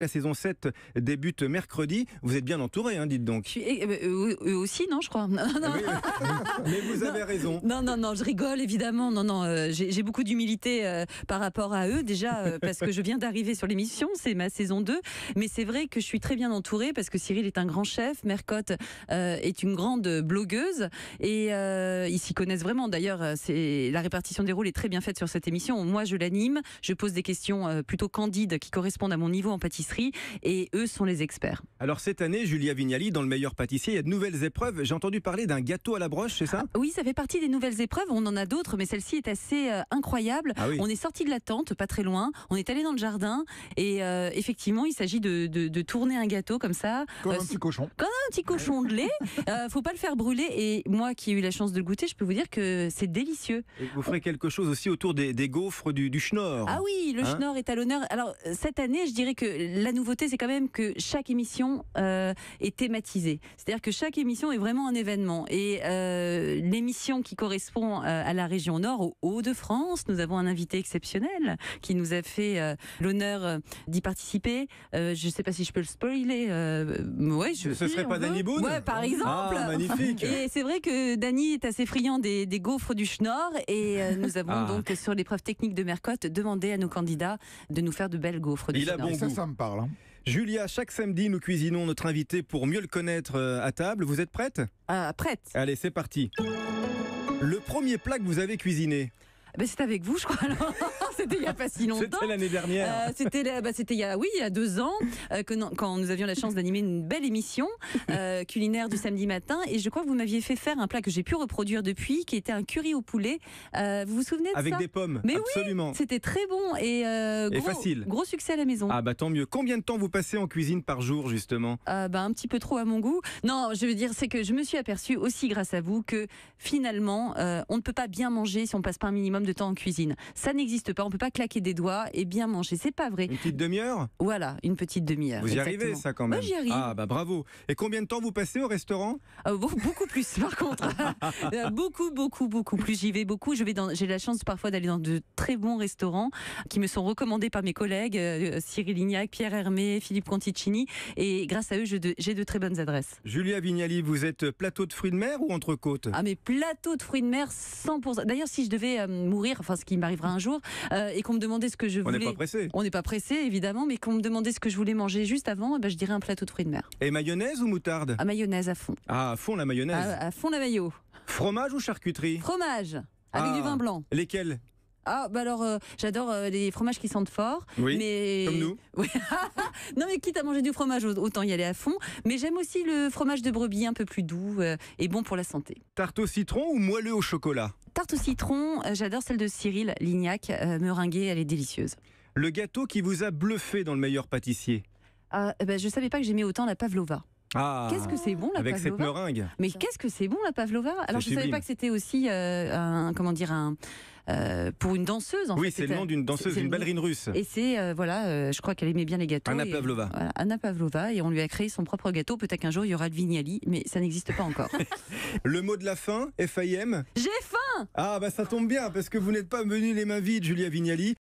La saison 7 débute mercredi. Vous êtes bien entouré, hein, dites donc. Eux aussi, non, je crois. Non. Oui, mais vous avez raison. Non, je rigole, évidemment. Non, j'ai beaucoup d'humilité par rapport à eux, déjà, parce que je viens d'arriver sur l'émission, c'est ma saison 2. Mais c'est vrai que je suis très bien entourée, parce que Cyril est un grand chef, Mercotte est une grande blogueuse, et ils s'y connaissent vraiment. D'ailleurs, la répartition des rôles est très bien faite sur cette émission. Moi, je l'anime, je pose des questions plutôt candides qui correspondent à mon niveau en pâtisserie. Et eux sont les experts. Alors cette année, Julia Vignali, dans Le Meilleur Pâtissier, il y a de nouvelles épreuves. J'ai entendu parler d'un gâteau à la broche, c'est ça ? Oui, ça fait partie des nouvelles épreuves. On en a d'autres, mais celle-ci est assez incroyable. Ah oui. On est sorti de la tente, pas très loin. On est allé dans le jardin et effectivement, il s'agit de tourner un gâteau comme ça. Comme un petit cochon. Comme un petit cochon de lait. Faut pas le faire brûler. Et moi, qui ai eu la chance de le goûter, je peux vous dire que c'est délicieux. Et vous ferez quelque chose aussi autour des gaufres du Schnorr. Ah oui, le Schnorr est à l'honneur. Alors cette année, je dirais que la nouveauté, c'est quand même que chaque émission est thématisée. C'est-à-dire que chaque émission est vraiment un événement. Et l'émission qui correspond à la région Nord, au Hauts-de-France, nous avons un invité exceptionnel qui nous a fait l'honneur d'y participer. Je ne sais pas si je peux le spoiler. Ouais, Ce serait pas Danny Boone ? Ouais, par exemple. Ah, magnifique. Et c'est vrai que Danny est assez friand des gaufres du Schnorr. Et nous avons donc, sur l'épreuve technique de Mercotte, demandé à nos candidats de nous faire de belles gaufres du Il a Schnorr. bon goût. Ça me parle. Hein. Julia, chaque samedi, nous cuisinons notre invité pour mieux le connaître à table. Vous êtes prête ? Prête. Allez, c'est parti. Le premier plat que vous avez cuisiné ? C'est avec vous, je crois. Alors, c'était il n'y a pas si longtemps. C'était l'année dernière. C'était il y a 2 ans, quand nous avions la chance d'animer une belle émission culinaire du samedi matin. Et je crois que vous m'aviez fait faire un plat que j'ai pu reproduire depuis, qui était un curry au poulet. Vous vous souvenez de ça ? Avec des pommes, Mais absolument. Oui, c'était très bon et facile. Gros succès à la maison. Ah bah tant mieux. Combien de temps vous passez en cuisine par jour, justement ? Un petit peu trop à mon goût. Non, je veux dire, c'est que je me suis aperçue aussi grâce à vous que finalement, on ne peut pas bien manger si on passe pas un minimum de temps en cuisine. Ça n'existe pas. On peut pas claquer des doigts et bien manger. C'est pas vrai. Une petite demi-heure ? Voilà, une petite demi-heure. Vous y arrivez, ça, quand même ? Moi, j'y arrive. Ah bah bravo. Et combien de temps vous passez au restaurant ? Beaucoup plus, par contre. beaucoup plus. J'y vais beaucoup. J'ai la chance parfois d'aller dans de très bons restaurants qui me sont recommandés par mes collègues, Cyril Lignac, Pierre Hermé, Philippe Conticini. Et grâce à eux, j'ai de très bonnes adresses. Julia Vignali, vous êtes plateau de fruits de mer ou entrecôte ? Ah, mais plateau de fruits de mer 100%. D'ailleurs, si je devais mourir, enfin ce qui m'arrivera un jour, et qu'on me demandait ce que je voulais... On n'est pas pressé. On n'est pas pressé, évidemment, mais qu'on me demandait ce que je voulais manger juste avant, je dirais un plateau de fruits de mer. Et mayonnaise ou moutarde ? À mayonnaise à fond. Ah, à fond la mayonnaise. À fond la mayo. Fromage ou charcuterie ? Fromage, avec du vin blanc. Lesquels ? Alors, j'adore les fromages qui sentent fort. Oui, mais... comme nous. Oui. Non, mais quitte à manger du fromage, autant y aller à fond. Mais j'aime aussi le fromage de brebis, un peu plus doux et bon pour la santé. Tarte au citron ou moelleux au chocolat ? Tarte au citron, j'adore celle de Cyril Lignac, meringuée, elle est délicieuse. Le gâteau qui vous a bluffé dans Le Meilleur Pâtissier ? Je savais pas que j'aimais autant la pavlova. Ah, qu'est-ce que c'est bon la avec pavlova. Avec cette meringue. Mais qu'est-ce que c'est bon la pavlova. Alors je savais pas que c'était aussi pour une danseuse. Oui, c'est le nom d'une danseuse, d'une ballerine russe. Et c'est je crois qu'elle aimait bien les gâteaux. Anna Pavlova. Voilà, Anna Pavlova, et on lui a créé son propre gâteau. Peut-être qu'un jour il y aura le Vignali, mais ça n'existe pas encore. Le mot de la fin, FAIM. J'ai faim. Ah bah ça tombe bien parce que vous n'êtes pas venu les mains vides, Julia Vignali.